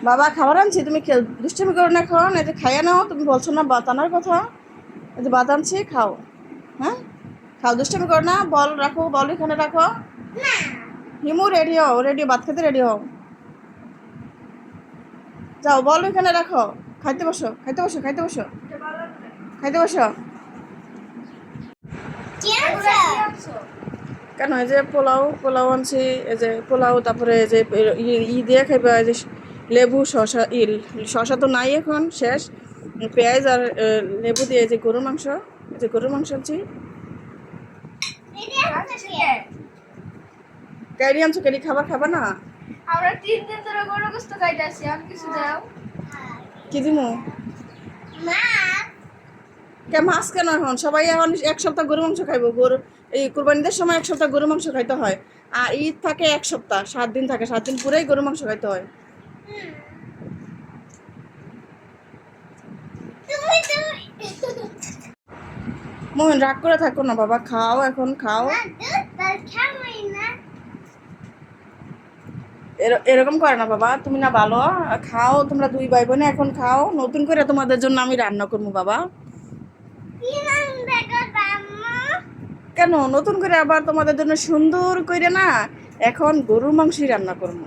বাবা খাবার আনছি, তুমি দুষ্টামি করো না এখন। এই যে খাইয়া নাও, তুমি বলছো না ভাত আনার কথা। এই যে ভাত আনছি, খাও। হ্যাঁ, খাও, দুষ্টামি করো না। বল রাখো, বল এখানে রাখো। হিমু রেডি হও, রেডি, ভাত খেতে রেডি হও। যাও, বল এখানে রাখো। খাইতে বসো, খাইতে বসো, খাইতে বসো, খাইতে বসো। কেন? এই যে পোলাও, পোলাও আনছি। এই যে পোলাও, তারপরে এই যে দিয়ে খাইবা। এই যে লেবু, শশা, শশা তো নাই এখন, শেষ। পেঁয়াজ আর লেবু দিয়ে এই যে গরুর মাংস, এই যে গরুর মাংস আনছি। ক্যারি আনছো, ক্যারি খাবার খাবা না? আমরা 3 দিন ধরে গরু গোশত খাইতাছি, আর কিছু দাও। কি দিমু? কে মাছ কেন? এখন সবাই এখন এক সপ্তাহ গরু মাংস খাইবো। গরু এই কুরবানিদের সময় এক সপ্তাহ গরু মাংস খাইতে হয়। আর ঈদ থাকে এক সপ্তাহ, 7 দিন থাকে, 7 দিন পুরাই গরু মাংস খাইতে হয়। মোহন রাগ করে থাকো না বাবা, খাও, এখন খাও। এরকম করে না বাবা, তুমি না ভালো। খাও, তোমরা 2 ভাই বোনে এখন খাও। নতুন করে তোমাদের জন্য আমি রান্না করবো বাবা। কেন নতুন করে আবার তোমাদের জন্য সুন্দর করে না, এখন গরুর মাংসই রান্না করবো।